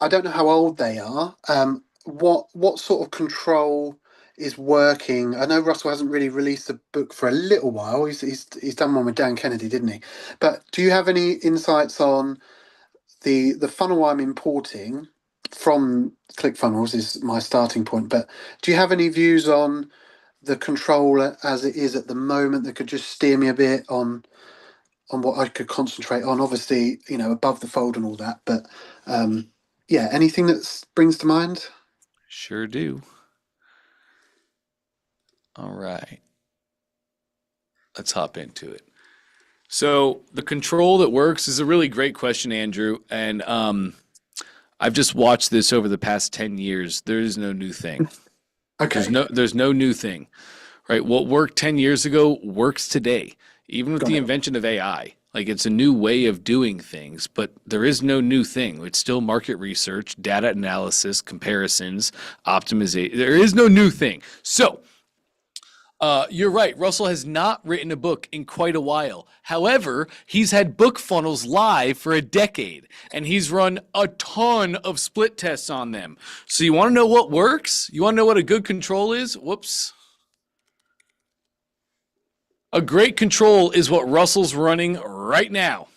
I don't know how old they are. What sort of control is working? I know Russell hasn't really released a book for a little while. He's done one with Dan Kennedy, didn't he? But do you have any insights on the funnel I'm importing from ClickFunnels is my starting point. But do you have any views on the control as it is at the moment that could just steer me a bit on what I could concentrate on? Obviously, above the fold and all that. But yeah, anything that springs to mind? Sure do. All right. Let's hop into it. So the control that works is a really great question, Andrew. And I've just watched this over the past 10 years. There is no new thing. Okay. There's no new thing, right? What worked 10 years ago works today, even with Got the it. invention of AI. Like it's a new way of doing things, but there is no new thing. It's still market research, data analysis, comparisons, optimization. There is no new thing. So you're right. Russell has not written a book in quite a while. However, he's had book funnels live for a decade, and he's run a ton of split tests on them. So you want to know what works? You want to know what a good control is? Whoops. A great control is what Russell's running right now.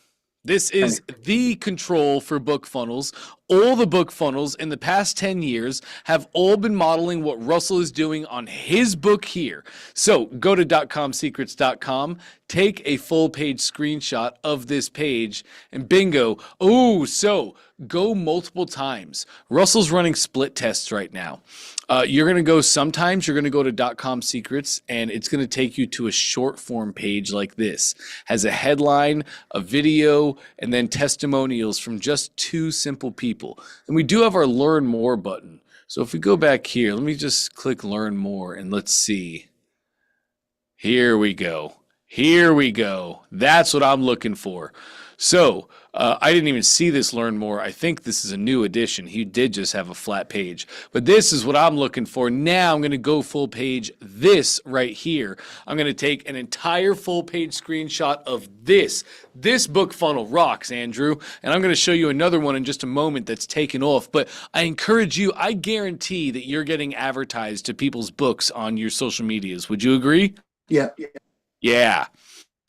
This is the control for book funnels. All the book funnels in the past 10 years have all been modeling what Russell is doing on his book here. So go to .comsecrets.com, take a full page screenshot of this page, and bingo. Oh, so go multiple times. Russell's running split tests right now. You're going to go sometimes, you're going to go to .com secrets, and it's going to take you to a short form page like this. Has a headline, a video, and then testimonials from just two simple people. And we do have our learn more button. So if we go back here, let me just click learn more and let's see. Here we go. Here we go. That's what I'm looking for. So I didn't even see this learn more. I think this is a new edition. He did just have a flat page. But this is what I'm looking for. Now I'm going to go full page this right here. I'm going to take an entire full page screenshot of this. This book funnel rocks, Andrew. And I'm going to show you another one in just a moment that's taken off. But I encourage you, I guarantee that you're getting advertised to people's books on your social medias. Would you agree? Yeah. Yeah.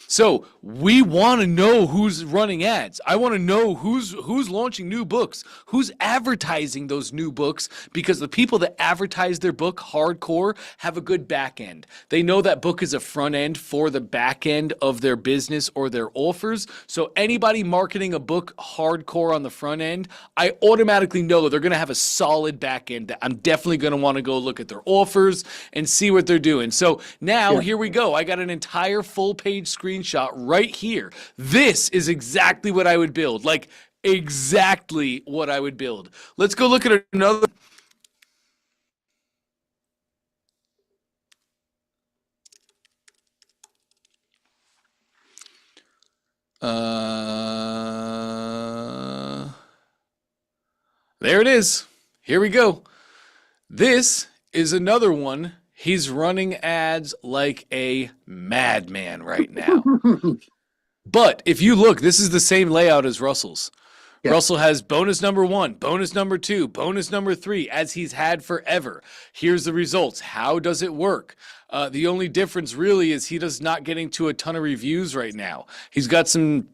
So we want to know who's running ads. I want to know who's launching new books, who's advertising those new books, because the people that advertise their book hardcore have a good back end. They know that book is a front end for the back end of their business or their offers. So anybody marketing a book hardcore on the front end, I automatically know they're going to have a solid back end that I'm definitely going to want to go look at their offers and see what they're doing. So now here we go. I got an entire full page screenshot right here. This is exactly what I would build. Like exactly what I would build. Let's go look at another. There it is. Here we go. This is another one. He's running ads like a madman right now. But if you look, this is the same layout as Russell's. Yeah. Russell has bonus number 1, bonus number 2, bonus number 3, as he's had forever. Here's the results. How does it work? The only difference really is he does not getting to a ton of reviews right now. He's got some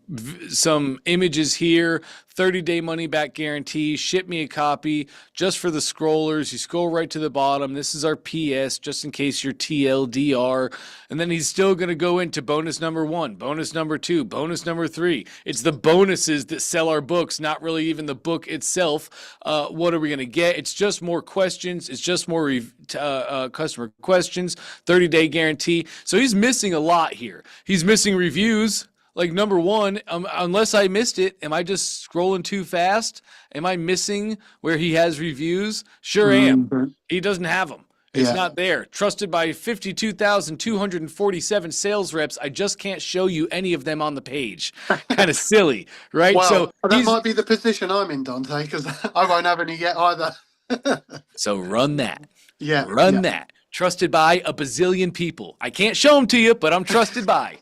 images here, 30-day money-back guarantee, ship me a copy just for the scrollers. You scroll right to the bottom. This is our PS, just in case you're TLDR. And then he's still going to go into bonus number 1, bonus number 2, bonus number 3. It's the bonuses that sell our books, not really even the book itself. What are we going to get? It's just more questions. It's just more customer questions. 30-day guarantee. So he's missing a lot here. He's missing reviews. Like, number one, unless I missed it, am I just scrolling too fast? Am I missing where he has reviews? Sure am. Mhm. He doesn't have them. It's Yeah. not there. Trusted by 52,247 sales reps. I just can't show you any of them on the page. Kind of silly, right? Well, So that might be the position I'm in, Dante, because I won't have any yet either. So run that. Yeah. Run that. Trusted by a bazillion people. I can't show them to you, but I'm trusted by.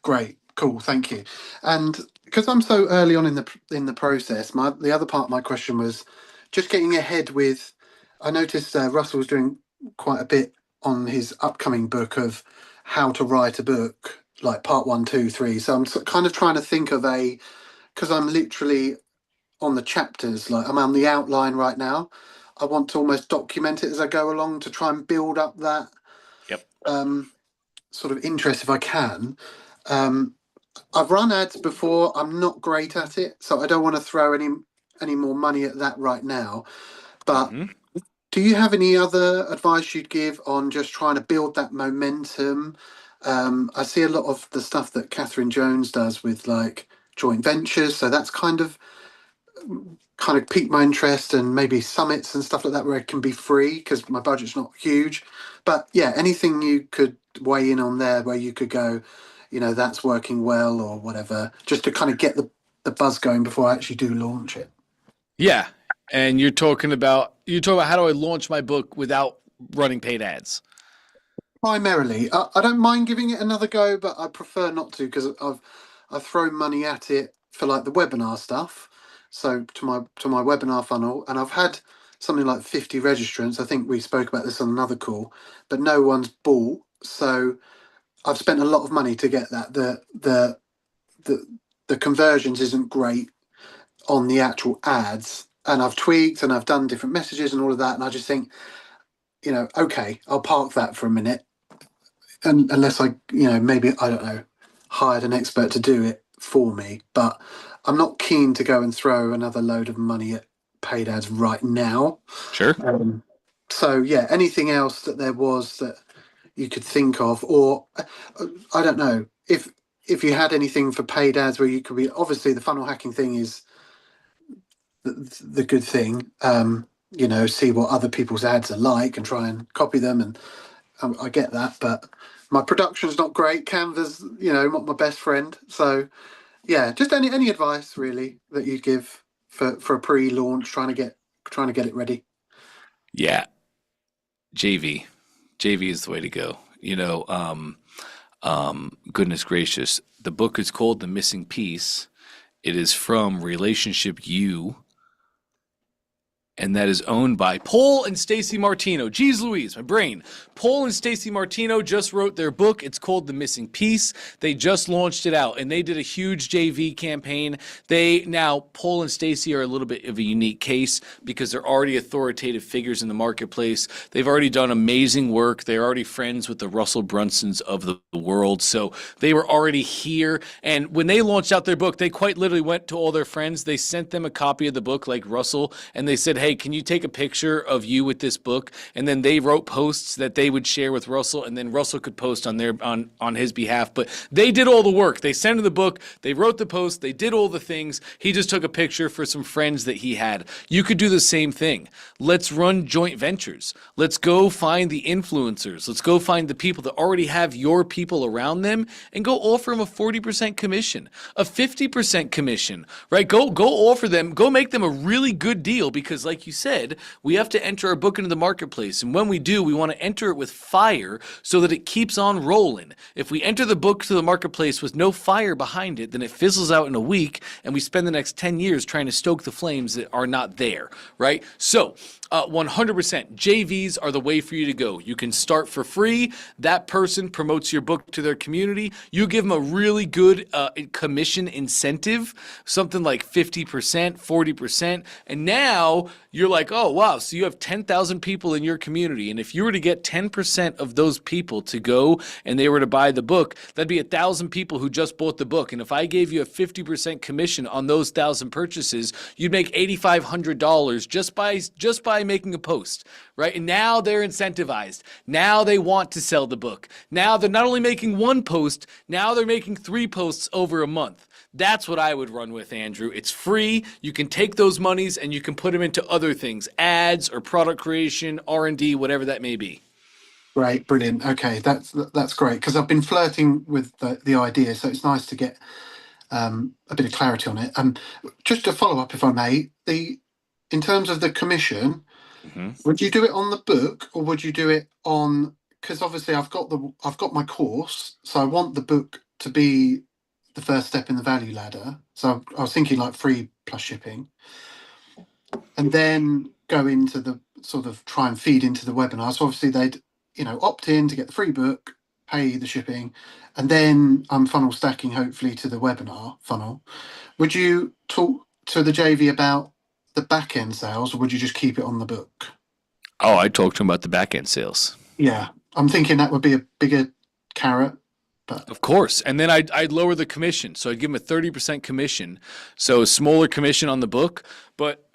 Great, cool, thank you. And because I'm so early on in the process, the other part of my question was just getting ahead with. I noticed Russell was doing quite a bit on his upcoming book of how to write a book, like part 1, 2, 3. So I'm kind of trying to think of because I'm literally on the chapters, like I'm on the outline right now. I want to almost document it as I go along to try and build up that Yep. sort of interest if I can. I've run ads before. I'm not great at it, so I don't want to throw any more money at that right now. But do you have any other advice you'd give on just trying to build that momentum? I see a lot of the stuff that Catherine Jones does with like joint ventures, so that's kind of piqued my interest, and maybe summits and stuff like that where it can be free because my budget's not huge. But yeah, anything you could weigh in on there where you could go, that's working well or whatever, just to kind of get the buzz going before I actually do launch it. Yeah. And you're talking about how do I launch my book without running paid ads? Primarily, I don't mind giving it another go, but I prefer not to because I've thrown money at it for like the webinar stuff. So to my webinar funnel, and I've had something like 50 registrants. I think we spoke about this on another call, but no one's bought. So I've spent a lot of money to get that. The conversions isn't great on the actual ads, and I've tweaked and I've done different messages and all of that, and I just think, okay, I'll park that for a minute, and unless I, maybe, I don't know, hired an expert to do it for me. But I'm not keen to go and throw another load of money at paid ads right now. Sure. So yeah, anything else that there was that you could think of, or I don't know if you had anything for paid ads where you could be, obviously the funnel hacking thing is the good thing, see what other people's ads are like and try and copy them, and I get that, but my production's not great. Canva's, not my best friend. So yeah, just any advice really that you give for a pre-launch, trying to get it ready. Yeah. JV is the way to go. Goodness gracious. The book is called The Missing Piece. It is from Relationship U, and that is owned by Paul and Stacy Martino. Jeez Louise, my brain. Paul and Stacy Martino just wrote their book. It's called The Missing Piece. They just launched it out, and they did a huge JV campaign. Paul and Stacy are a little bit of a unique case because they're already authoritative figures in the marketplace. They've already done amazing work. They're already friends with the Russell Brunsons of the world, so they were already here. And when they launched out their book, they quite literally went to all their friends. They sent them a copy of the book, like Russell, and they said, hey, can you take a picture of you with this book? And then they wrote posts that they would share with Russell, and then Russell could post on his behalf. But they did all the work. They sent him the book. They wrote the post. They did all the things. He just took a picture for some friends that he had. You could do the same thing. Let's run joint ventures. Let's go find the influencers. Let's go find the people that already have your people around them and go offer them a 40% commission, a 50% commission, right? Go offer them, go make them a really good deal, because like you said, we have to enter our book into the marketplace. And when we do, we want to enter it with fire so that it keeps on rolling. If we enter the book to the marketplace with no fire behind it, then it fizzles out in a week and we spend the next 10 years trying to stoke the flames that are not there, right? So 100% JVs are the way for you to go. You can start for free. That person promotes your book to their community. You give them a really good commission incentive, something like 50%, 40%. And now you're like, oh, wow. So you have 10,000 people in your community. And if you were to get 10% of those people to go and they were to buy the book, that'd be 1,000 people who just bought the book. And if I gave you a 50% commission on those 1,000 purchases, you'd make $8,500 just by making a post, right? And now they're incentivized. Now they want to sell the book. Now they're not only making one post, now they're making 3 posts over a month. That's what I would run with, Andrew. It's free. You can take those monies and you can put them into other things, ads or product creation, R&D, whatever that may be. Great, brilliant. Okay, that's great, because I've been flirting with the idea, so it's nice to get a bit of clarity on it. Just to follow up, if I may, in terms of the commission, would you do it on the book or would you do it on? Because obviously I've got my course, so I want the book to be the first step in the value ladder. So I was thinking like free plus shipping, and then go into the sort of try and feed into the webinar. So obviously they'd, opt in to get the free book, pay the shipping, and then I'm funnel stacking hopefully to the webinar funnel. Would you talk to the JV about the back end sales, or would you just keep it on the book? Oh, I talked to him about the back end sales. Yeah, I'm thinking that would be a bigger carrot. But of course. And then I'd lower the commission. So I'd give him a 30% commission. So a smaller commission on the book, but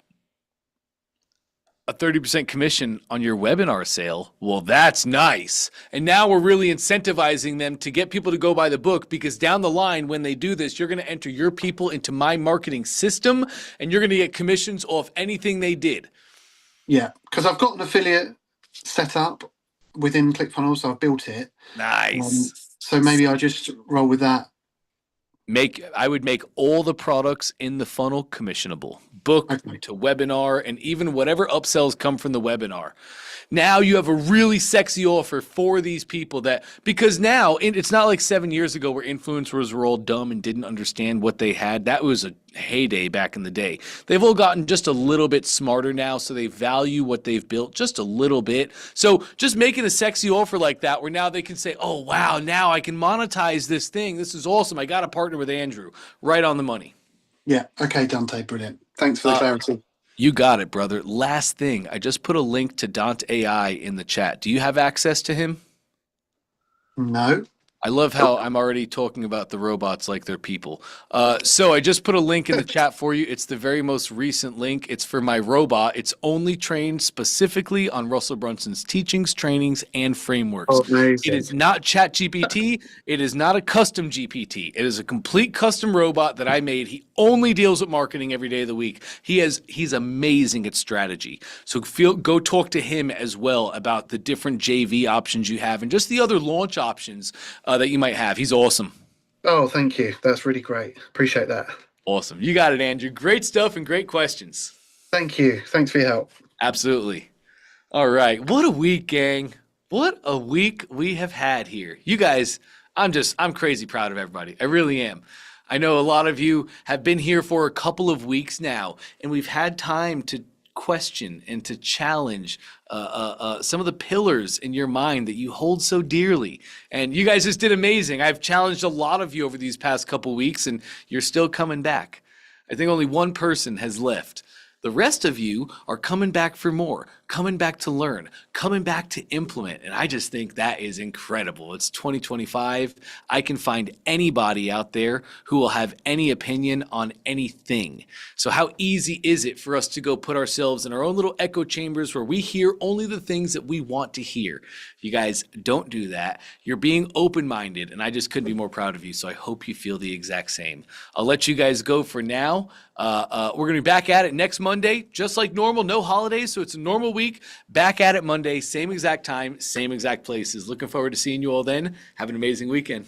a 30% commission on your webinar sale. Well, that's nice. And now we're really incentivizing them to get people to go buy the book, because down the line, when they do this, you're going to enter your people into my marketing system and you're going to get commissions off anything they did. Yeah, because I've got an affiliate set up within ClickFunnels, so I've built it. Nice. So maybe I just roll with that. I would make all the products in the funnel commissionable. Book to webinar, and even whatever upsells come from the webinar. Now you have a really sexy offer for these people, because now it's not like 7 years ago where influencers were all dumb and didn't understand what they had. That was a heyday back in the day. They've all gotten just a little bit smarter now, so they value what they've built just a little bit. So just making a sexy offer like that, where now they can say, oh, wow, now I can monetize this thing. This is awesome. I got to partner with Andrew. Right on the money. Yeah. Okay, Dante. Brilliant. Thanks for the clarity. You got it, brother. Last thing, I just put a link to Dante AI in the chat. Do you have access to him? No. I love how I'm already talking about the robots like they're people. So I just put a link in the chat for you. It's the very most recent link. It's for my robot. It's only trained specifically on Russell Brunson's teachings, trainings, and frameworks. Oh, amazing. It is not ChatGPT. It is not a custom GPT. It is a complete custom robot that I made. He only deals with marketing every day of the week. He's amazing at strategy. So go talk to him as well about the different JV options you have and just the other launch options that you might have. He's awesome. Oh, thank you. That's really great. Appreciate that. Awesome. You got it, Andrew. Great stuff and great questions. Thank you. Thanks for your help. Absolutely. All right. What a week, gang. What a week we have had here. You guys, I'm crazy proud of everybody. I really am. I know a lot of you have been here for a couple of weeks now, and we've had time to question and to challenge some of the pillars in your mind that you hold so dearly. And you guys just did amazing. I've challenged a lot of you over these past couple weeks, and you're still coming back. I think only one person has left. The rest of you are coming back for more, coming back to learn, coming back to implement. And I just think that is incredible. It's 2025. I can find anybody out there who will have any opinion on anything. So how easy is it for us to go put ourselves in our own little echo chambers where we hear only the things that we want to hear? You guys don't do that. You're being open-minded, and I just couldn't be more proud of you. So I hope you feel the exact same. I'll let you guys go for now. We're going to be back at it next Monday, just like normal, no holidays. So it's a normal week. Back at it Monday, same exact time, same exact places. Looking forward to seeing you all then. Have an amazing weekend.